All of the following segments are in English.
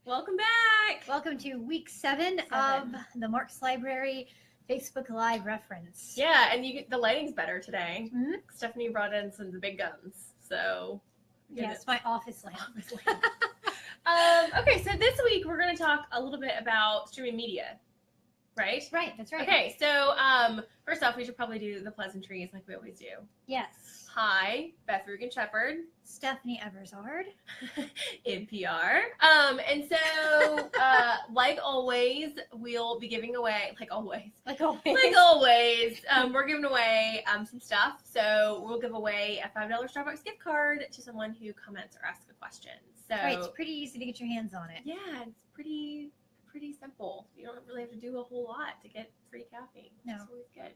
Welcome back. Welcome to week 7 of the Marx Library Facebook Live reference. Yeah, and the lighting's better today. Mm-hmm. Stephanie brought in some of the big guns, so yes, my office lamp. Okay, so this week we're going to talk a little bit about streaming media, right? Right, that's right. Okay, so first off, we should probably do the pleasantries like we always do. Yes. Hi, Beth Rugen-Shepherd. Stephanie Eversard. NPR. And so, like always, we'll be giving away, we're giving away some stuff. So we'll give away a $5 Starbucks gift card to someone who comments or asks a question. So right, it's pretty easy to get your hands on it. Yeah, it's pretty simple. You don't really have to do a whole lot to get free caffeine. No. It's always good.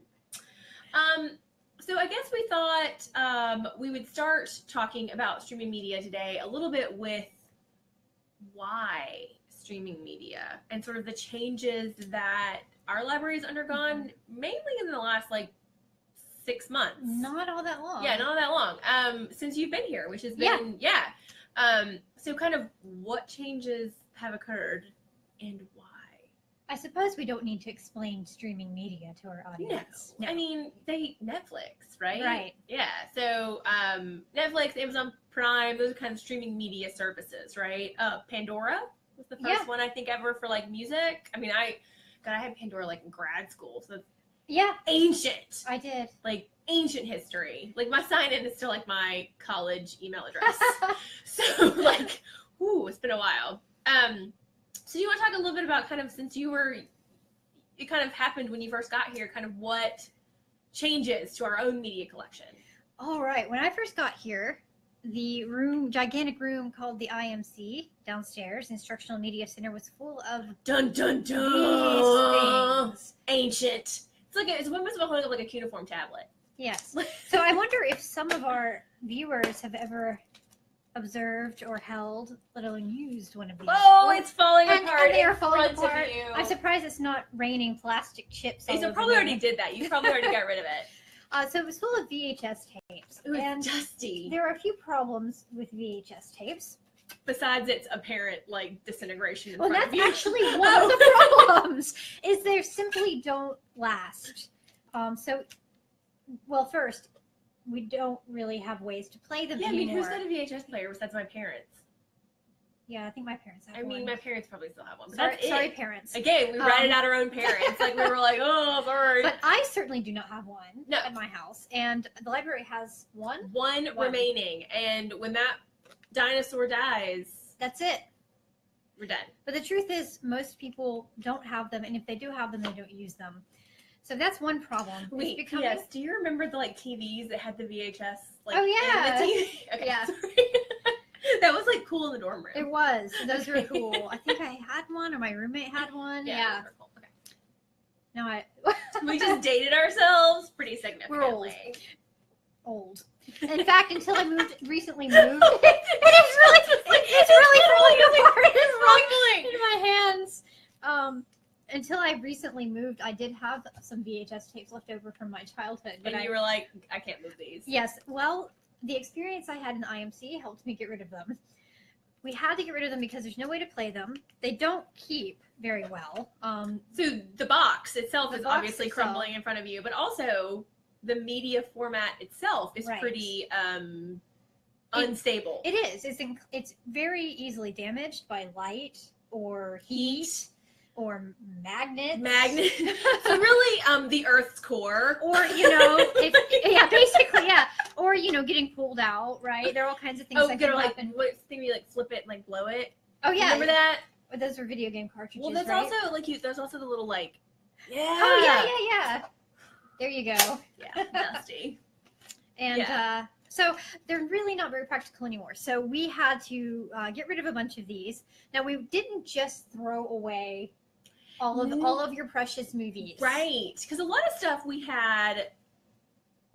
So I guess we thought we would start talking about streaming media today a little bit with why streaming media and sort of the changes that our library has undergone, mainly in the last 6 months. Not all that long. Yeah, not all that long. Since you've been here, which has been, so kind of what changes have occurred and why? I suppose we don't need to explain streaming media to our audience. No. I mean, Netflix, right? Right. Yeah. So Netflix, Amazon Prime, those are kind of streaming media services, right? Pandora was the first one I think ever for music. I mean, I had Pandora in grad school, so it's ancient. I did. Ancient history. My sign-in is still my college email address. So it's been a while. So you want to talk a little bit about since it kind of happened when you first got here, kind of what changes to our own media collection? All right. When I first got here, the gigantic room called the IMC downstairs, Instructional Media Center, was full of dun dun dun things. Ancient. It's almost holding up a cuneiform tablet. Yes. So I wonder if some of our viewers have ever observed or held, let alone used one of these. Oh, it's falling apart. And they are falling apart. I'm surprised it's not raining plastic chips. You probably already did that. You probably already got rid of it. So it was full of VHS tapes. It was dusty. There are a few problems with VHS tapes. Besides its apparent disintegration. Well, that's actually one of the problems. Is they simply don't last. First, we don't really have ways to play them anymore. I mean, who's got a VHS player besides my parents? Yeah, I think my parents have one. I mean, my parents probably still have one. But sorry, parents. Again, we ratted out our own parents. We were oh, sorry. But I certainly do not have one at my house. And the library has one. One remaining. And when that dinosaur dies... That's it. We're done. But the truth is, most people don't have them. And if they do have them, they don't use them. So that's one problem. Wait, yes. Do you remember the TVs that had the VHS? Oh, yeah. The TV? Okay, yeah. Sorry. That was cool in the dorm room. It was. Those were cool. I think I had one, or my roommate had one. Yeah. Cool. Okay. No, we just dated ourselves pretty significantly. We're old. In fact, until I recently moved, and it's really falling apart. It's in my hands. Until I recently moved, I did have some VHS tapes left over from my childhood. But you were like, I can't move these. Yes. Well, the experience I had in IMC helped me get rid of them. We had to get rid of them because there's no way to play them. They don't keep very well. So the box itself is obviously crumbling in front of you, but also the media format itself is pretty unstable. It is. It's very easily damaged by light or heat. Or magnets. So really, the Earth's core. Or, basically, yeah. Or, getting pulled out, right? There are all kinds of things that can happen. What thing you flip it and blow it? Oh, yeah. Remember that? Those are video game cartridges, well, that's right? also, there's also the little, yeah. Oh, yeah. There you go. Yeah, dusty. And, so they're really not very practical anymore. So we had to get rid of a bunch of these. Now, we didn't just throw away all of your precious movies, right? Because a lot of stuff we had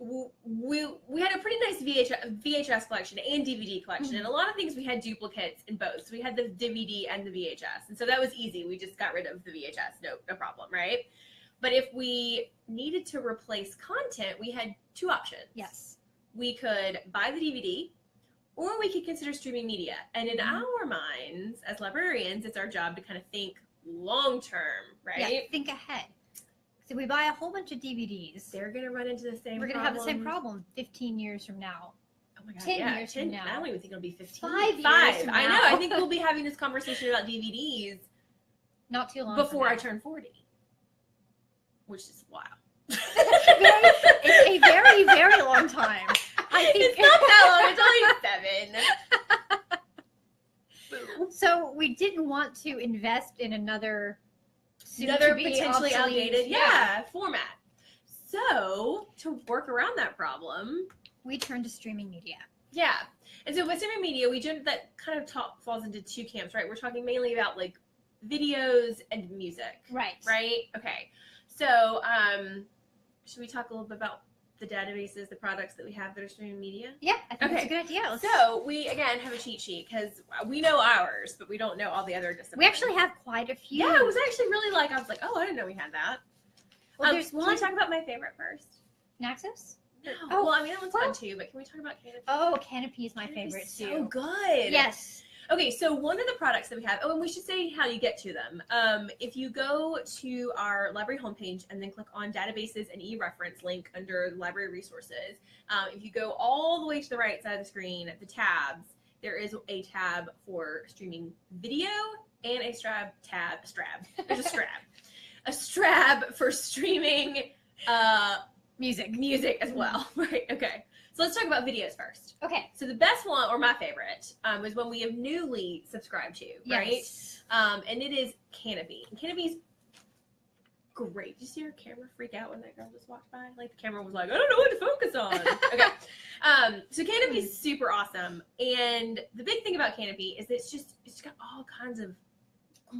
a pretty nice VHS collection and DVD collection, and a lot of things we had duplicates in both. So we had the DVD and the VHS, and so that was easy. We just got rid of the VHS, no problem, right? But if we needed to replace content, we had two options. Yes, we could buy the DVD, or we could consider streaming media. And in our minds, as librarians, it's our job to kind of think long term, right? Yeah, think ahead. So we buy a whole bunch of DVDs. They're going to run into the same We're going to have the same problem 15 years from now. Oh my God, 10 yeah, years from now. I don't even think it'll be 15. 5 years from I know. now. I think we'll be having this conversation about DVDs not too long before from I now. turn 40, which is wild. It's a very, very long time. I think It's not that long. It's only 7. So we didn't want to invest in another Potentially obsolete, outdated format. So to work around that problem, we turned to streaming media. yeah. And so with streaming media, that kind of falls into two camps, right? We're talking mainly about like videos and music, Right. Okay. So should we talk a little bit about the databases, the products that we have that are streaming media? Yeah, I think that's a Okay. good idea. So we again have a cheat sheet because we know ours, but we don't know all the other disciplines. We actually have quite a few. Yeah, it was actually really I was like, oh, I didn't know we had that. Well, there's Can one. we talk about my favorite first? Naxos? No. Oh, Well, I mean, that one's fun too, but can we talk about Kanopy? Oh, Kanopy is my Kanopy's favorite so too. good. Yes. Okay, so one of the products that we have, and we should say how you get to them. If you go to our library homepage and then click on databases and e-reference link under library resources, if you go all the way to the right side of the screen, the tabs, there is a tab for streaming video and a there's a strab for streaming music as well, right? Okay, so let's talk about videos first. Okay. So the best one, or my favorite, is one we have newly subscribed to, right? Yes. And it is Kanopy. And Kanopy's great. Did you see your camera freak out when that girl just walked by? Like the camera was like, I don't know what to focus on. Okay. So Kanopy's super awesome. And the big thing about Kanopy is that it's got all kinds of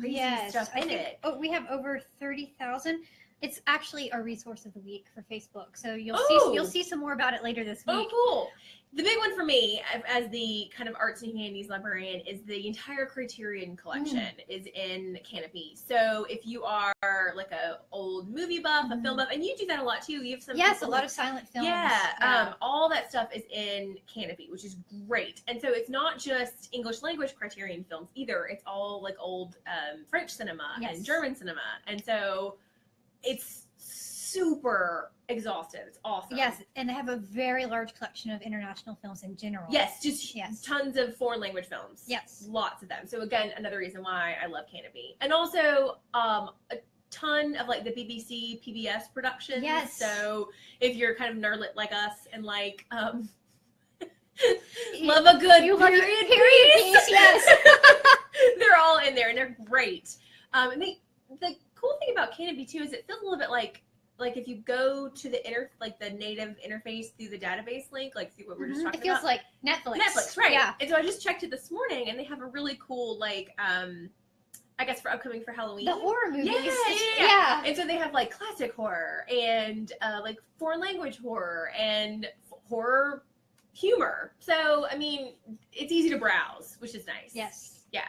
crazy stuff in it. Oh, we have over 30,000. It's actually a resource of the week for Facebook. So you'll see some more about it later this week. Oh, cool. The big one for me, as the kind of arts and humanities librarian, is the entire Criterion collection is in Kanopy. So if you are like a old movie buff, a film buff, and you do that a lot too. You have some a lot of silent films. Yeah, all that stuff is in Kanopy, which is great. And so it's not just English language Criterion films either. It's all like old French cinema and German cinema, and so it's super exhaustive. It's awesome. Yes, and they have a very large collection of international films in general. Yes, just tons of foreign language films. Yes. Lots of them. So again, another reason why I love Kanopy. And also a ton of like the BBC, PBS productions. Yes. So if you're kind of nerdlit like us and like love a good period piece. Yes. They're all in there and they're great. And the cool thing about Kanopy too is it feels a little bit like if you go to the the native interface through the database link, like see what we're just talking about. It feels like Netflix. Netflix, right? Yeah. And so I just checked it this morning, and they have a really cool I guess for Halloween. The horror movies. Yeah. And so they have like classic horror and like foreign language horror and horror humor. So I mean, it's easy to browse, which is nice. Yes. Yeah.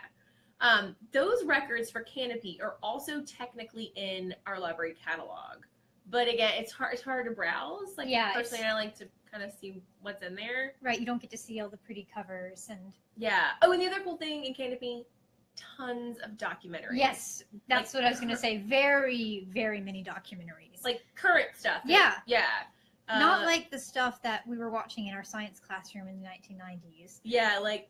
Those records for Kanopy are also technically in our library catalog. But again, it's hard to browse. Like personally, I like to kind of see what's in there. Right, you don't get to see all the pretty covers and Oh, and the other cool thing in Kanopy, tons of documentaries. Yes, that's what I was going to say. Very, very many documentaries. Like current stuff. Yeah. Yeah. Not like the stuff that we were watching in our science classroom in the 1990s. Yeah, like.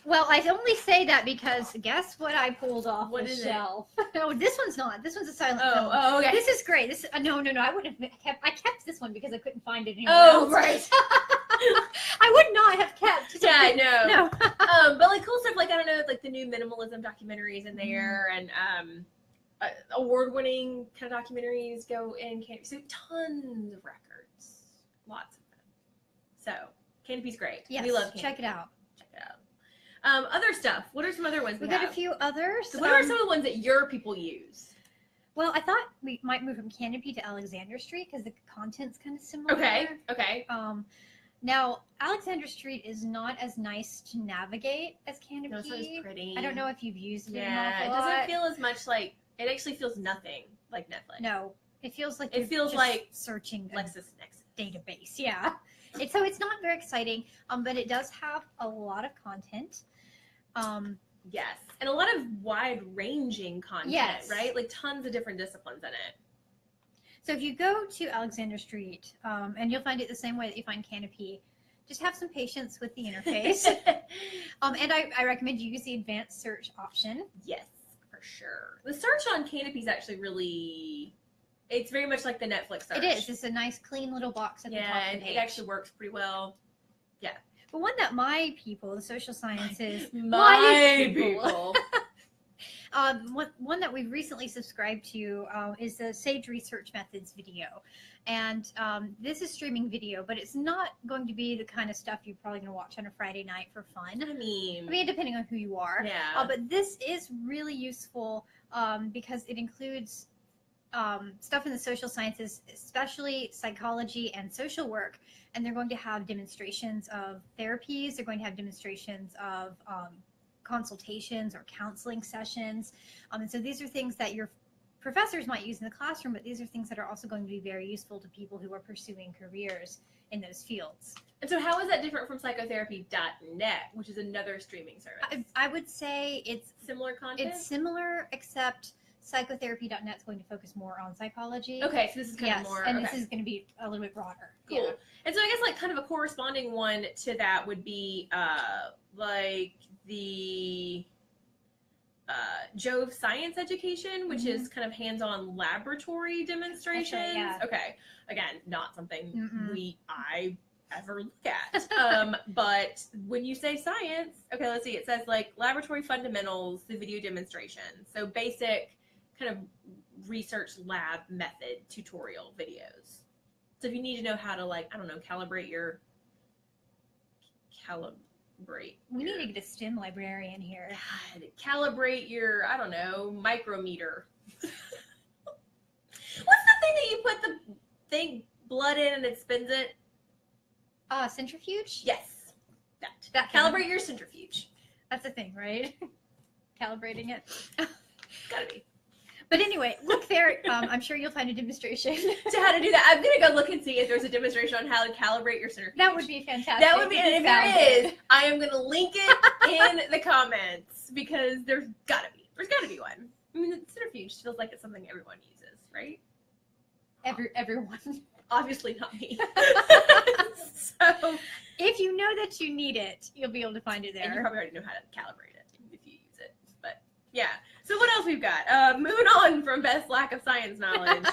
Well, I only say that because guess what I pulled off the shelf? No, this one's not. This one's a silent film. Oh, okay. This is great. This no. I wouldn't have kept. I kept this one because I couldn't find it anywhere else. Right. I would not have kept. Yeah, no. No. But like cool stuff, like I don't know, like the new minimalism documentaries in there, and award-winning kind of documentaries go in Kanopy. So tons of records, lots of them. So Kanopy's great. Yes, we love Kanopy. Check it out. Other stuff. What are some other ones we got have? a few others. So what are some of the ones that your people use? Well, I thought we might move from Kanopy to Alexander Street because the content's kind of similar. Okay. Now, Alexander Street is not as nice to navigate as Kanopy. No, it's not as pretty. I don't know if you've used it. Yeah, it doesn't feel as much like. It actually feels nothing like Netflix. No, it feels like it feels like searching LexisNexis database. Yeah. So it's not very exciting, but it does have a lot of content. Yes, and a lot of wide-ranging content, Yes. right? Like tons of different disciplines in it. So if you go to Alexander Street, and you'll find it the same way that you find Kanopy, just have some patience with the interface. And I recommend you use the advanced search option. Yes, for sure. The search on Kanopy is actually really, it's very much like the Netflix search. It is. It's a nice, clean little box at the top Yeah, of the and page. it actually works pretty well. Yeah. But one that my people, the social sciences, my people. One that we've recently subscribed to is the Sage Research Methods video. And this is streaming video, but it's not going to be the kind of stuff you're probably going to watch on a Friday night for fun. I mean, depending on who you are. Yeah. But this is really useful because it includes stuff in the social sciences, especially psychology and social work. And they're going to have demonstrations of therapies. They're going to have demonstrations of consultations or counseling sessions. And so these are things that your professors might use in the classroom, but these are things that are also going to be very useful to people who are pursuing careers in those fields. And so how is that different from psychotherapy.net, which is another streaming service? I would say it's similar content? It's similar, except psychotherapy.net is going to focus more on psychology. Okay, so this is kind of more... and this is going to be a little bit broader. Cool. Yeah. And so I guess like kind of a corresponding one to that would be like the Jove Science Education, which is kind of hands-on laboratory demonstrations. Right, yeah. Okay, again, not something I ever look at. But when you say science, okay, let's see. It says like laboratory fundamentals, the video demonstrations. So basic kind of research lab method tutorial videos. So if you need to know how to like, I don't know, calibrate your We need to get a STEM librarian here. God, calibrate your, I don't know, micrometer. What's the thing that you put the blood in and it spins it? Centrifuge? Yes. That. Calibrate your centrifuge. That's a thing, right? Calibrating it. Gotta be. But anyway, look there. I'm sure you'll find a demonstration. To how to do that. I'm going to go look and see if there's a demonstration on how to calibrate your centrifuge. That would be fantastic. That would be, and if there is, I am going to link it in the comments because there's got to be. There's got to be one. I mean, the centrifuge feels like it's something everyone uses, right? Everyone. Obviously not me. So, if you know that you need it, you'll be able to find it there. And you probably already know how to calibrate it if you use it. But yeah. So what else we've got? Moving on from Beth's lack of science knowledge.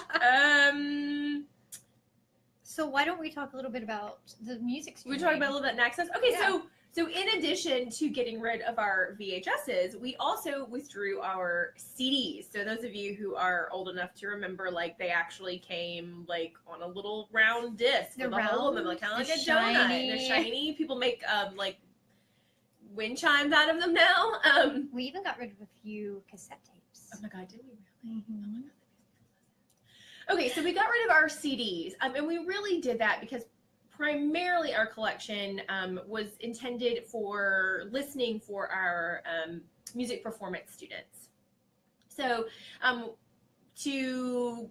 So why don't we talk a little bit about the music streaming? We talk about a little bit Naxos. Okay, Yeah. So in addition to getting rid of our VHSs, we also withdrew our CDs. So those of you who are old enough to remember, like they actually came like on a little round disc with a hole in them, like kind of like a donut. They're shiny. People make like wind chimes out of them now. We even got rid of a few cassette tapes. Oh my god, did we really? Oh my god. Okay, so we got rid of our CDs, and we really did that because primarily our collection was intended for listening for our music performance students. So to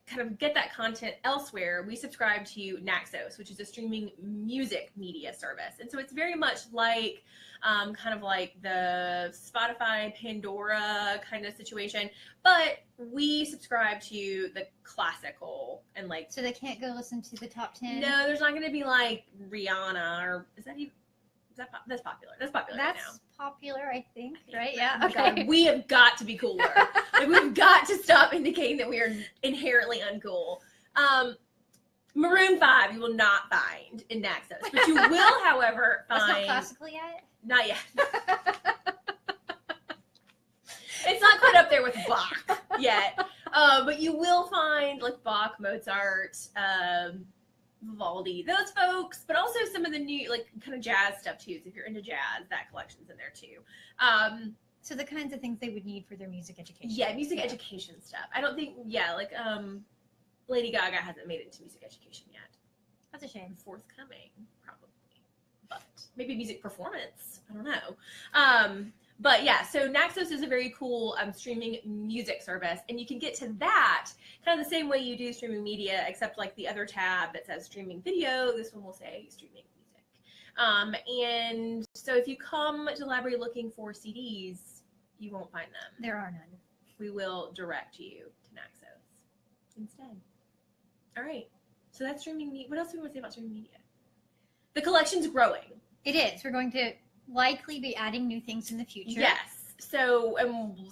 kind of get that content elsewhere, we subscribe to Naxos, which is a streaming music media service. And so it's very much like kind of like the Spotify, Pandora kind of situation, but we subscribe to the classical and like. So they can't go listen to the top 10? No, there's not going to be like Rihanna or is that even. That's popular. That's popular right now. That's popular, I think, right? Yeah. Yeah. Okay. God, we have got to be cooler. Like, we've got to stop indicating that we are inherently uncool. Maroon 5 you will not find in Naxos, but you will, however, find. That's not classical yet? Not yet. It's not quite up there with Bach yet. But you will find like Bach, Mozart, Vivaldi, those folks, but also some of the new like kind of jazz stuff too. So if you're into jazz, that collection's in there too. So the kinds of things they would need for their music education. Yeah, music education stuff. I don't think like Lady Gaga hasn't made it into music education yet. That's a shame. Forthcoming, probably. But maybe music performance. I don't know. But yeah, so Naxos is a very cool streaming music service, and you can get to that kind of the same way you do streaming media, except like the other tab that says streaming video, this one will say streaming music. And so if you come to the library looking for CDs, you won't find them. There are none. We will direct you to Naxos instead. All right. So that's streaming media. What else do we want to say about streaming media? The collection's growing. It is. We're going to likely be adding new things in the future. Yes. So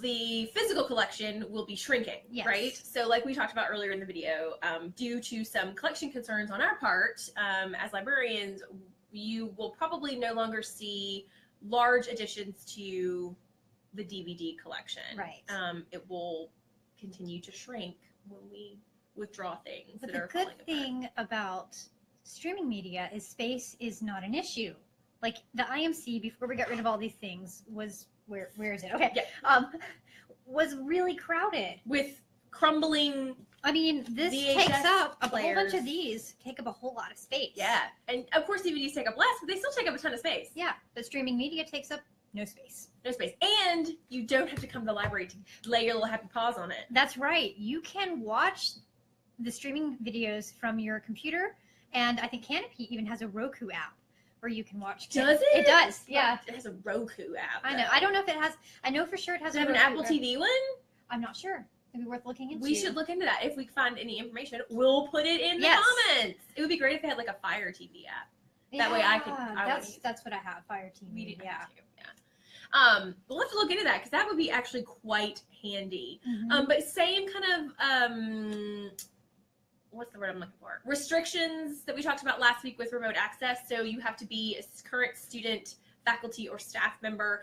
the physical collection will be shrinking, yes. right? So like we talked about earlier in the video, due to some collection concerns on our part, as librarians, you will probably no longer see large additions to the DVD collection. Right. It will continue to shrink when we withdraw things But that the are good falling apart. thing about streaming media is space is not an issue. Like the IMC, before we got rid of all these things, was where is it? Okay. Yeah. Was really crowded. With crumbling. I mean, this VHS takes up a whole bunch players. of these take up a whole lot of space. Yeah. And of course DVDs take up less, but they still take up a ton of space. Yeah. But streaming media takes up no space. No space. And you don't have to come to the library to lay your little happy paws on it. That's right. You can watch the streaming videos from your computer, and I think Kanopy even has a Roku app where you can watch. Does it? It does. Yeah. It has a Roku app. I know. I don't know if it has. I know for sure it has. Does it have an Apple TV one? I'm not sure. It'd be worth looking into. We should look into that. If we find any information, we'll put it in the Yes. comments. It would be great if they had like a Fire TV app. That way I could- I would use it. That's what I have. Fire TV. We didn't Yeah. have to. Yeah. We'll have to look into that because that would be actually quite handy. Mhm. But same kind of what's the word I'm looking for? Restrictions that we talked about last week with remote access. So you have to be a current student, faculty, or staff member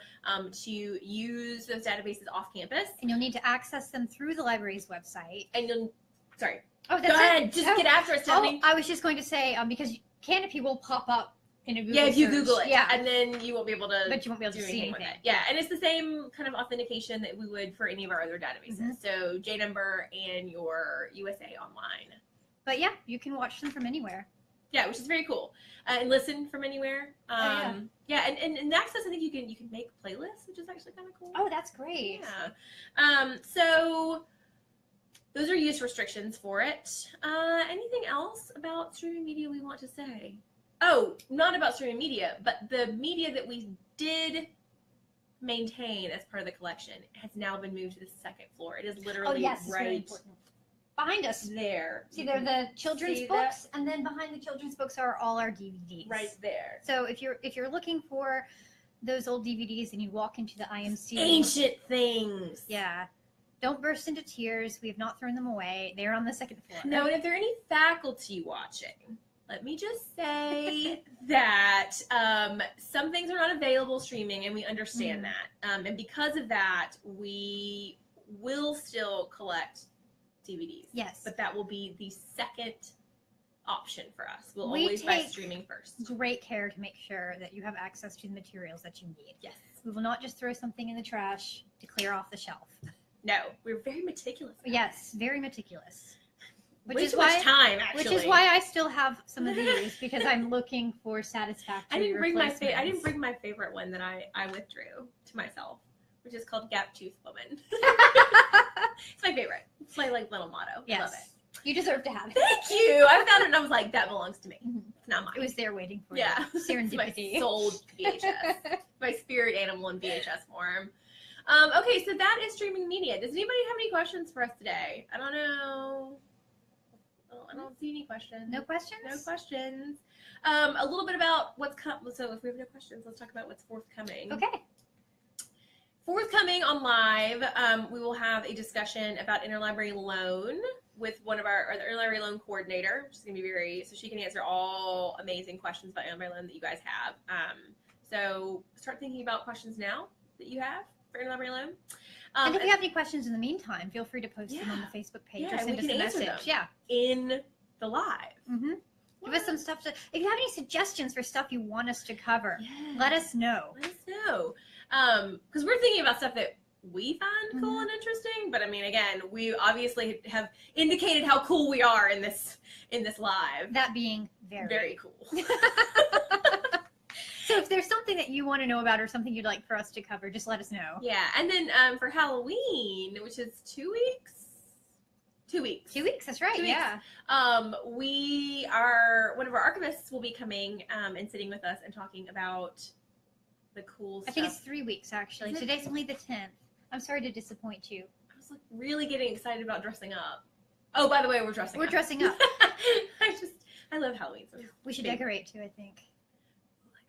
to use those databases off campus. And you'll need to access them through the library's website. And you'll, sorry, Oh, go ahead, just get after it, Stephanie. I was just going to say because Kanopy will pop up in a Google Yeah, if you search. Google it, Yeah. and then you won't be able to. But you won't be able do to see anything with anything. it. Yeah, and it's the same kind of authentication that we would for any of our other databases. Mhm. So JNumber and your USA Online. But yeah, you can watch them from anywhere. Yeah, which is very cool. And listen from anywhere. yeah. Yeah, and Naxos, I think you can make playlists, which is actually kind of cool. Oh, that's great. Yeah. So those are use restrictions for it. Anything else about streaming media we want to say? Oh, not about streaming media, but the media that we did maintain as part of the collection has now been moved to the second floor. It is literally Yes, it's really right important. Behind us. there. See, they're the children's see books, and then behind the children's books are all our DVDs. Right there. So if you're looking for those old DVDs and you walk into the IMC, Ancient things. yeah, don't burst into tears. We have not thrown them away. They're on the second floor. No, and if there are any faculty watching, let me just say that some things are not available streaming, and we understand that. And because of that, we will still collect DVDs. Yes. But that will be the second option for us. We'll We always buy take streaming first. Great care to make sure that you have access to the materials that you need. Yes. We will not just throw something in the trash to clear off the shelf. No, we're very meticulous. about Yes, very meticulous. it. Way too much time, actually. Which is why I still have some of these because I'm looking for satisfactory I didn't bring my replacements. favorite one that I withdrew to myself, which is called Gap Tooth Woman. It's my favorite. It's my like little motto. I love Yes. it. You deserve to have it. Thank you. I found it and I was like, that belongs to me. Mhm. It's not mine. It was there waiting for Yeah. you. It's my Serendipity. soul VHS. My spirit animal in VHS form. Okay, so that is streaming media. Does anybody have any questions for us today? I don't know. I don't see any questions. No questions? No questions. A little bit about what's coming. So if we have no questions, let's talk about what's forthcoming. Okay. Forthcoming on live, we will have a discussion about interlibrary loan with one of the interlibrary loan coordinator. She's gonna be so she can answer all amazing questions about interlibrary loan that you guys have. So start thinking about questions now that you have for interlibrary loan. And if you have any questions in the meantime, feel free to post them on the Facebook page Yeah, or send we us a can answer message. them. in the live. Mm-hmm. Give us some stuff if you have any suggestions for stuff you want us to cover, let us know. Let us know. Because we're thinking about stuff that we find cool and interesting. But I mean, again, we obviously have indicated how cool we are in this live. That being very Very cool. So if there's something that you want to know about or something you'd like for us to cover, just let us know. Yeah, and then for Halloween, which is 2 weeks. 2 weeks. 2 weeks, that's right. 2 weeks. Yeah. One of our archivists will be coming and sitting with us and talking about the cool stuff. I think it's 3 weeks actually. Is it? Today's only the 10th. I'm sorry to disappoint you. I was like really getting excited about dressing up. Oh, by the way, we're dressing up. We're dressing up. I love Halloween. So We should decorate too, I think. like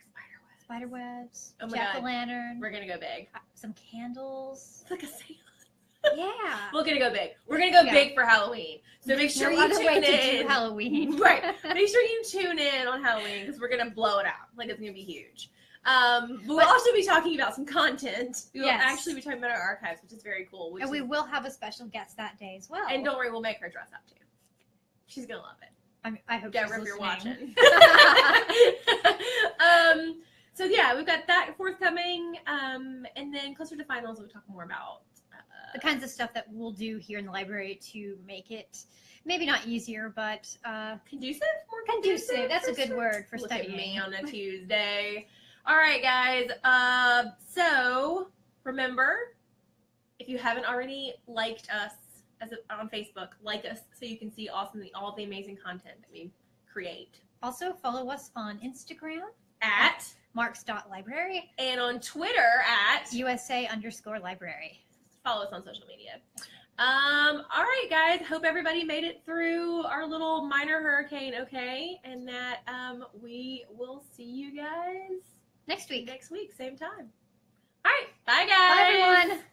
Spider webs, Oh my jack God. o' lantern, We're gonna go big. some candles. It's like a Santa. Yeah. We're gonna go big. We're gonna go Yeah. big for Halloween. So make sure no you other way tune to do in. Halloween. Right. Make sure you tune in on Halloween because we're gonna blow it out. Like it's gonna be huge. But we'll also be talking about some content. We will Yes. actually be talking about our archives, which is very cool. And we will have a special guest that day as well. And don't worry, we'll make her dress up too. She's gonna love it. I hope Deborah, she's if you're listening. watching. So yeah, we've got that forthcoming. And then closer to finals, we'll talk more about The kinds of stuff that we'll do here in the library to make it maybe not easier, but conducive. More conducive. That's a for good stu- word for Look studying. at me on a Tuesday. All right, guys. So remember, if you haven't already liked us on Facebook, like us so you can see all the amazing content that we create. Also, follow us on Instagram At marks.library, and on Twitter at USA_library. follow us on social media. All right, guys. Hope everybody made it through our little minor hurricane okay, and that we will see you guys Next week. next week, same time. All right, bye, guys. Bye, everyone.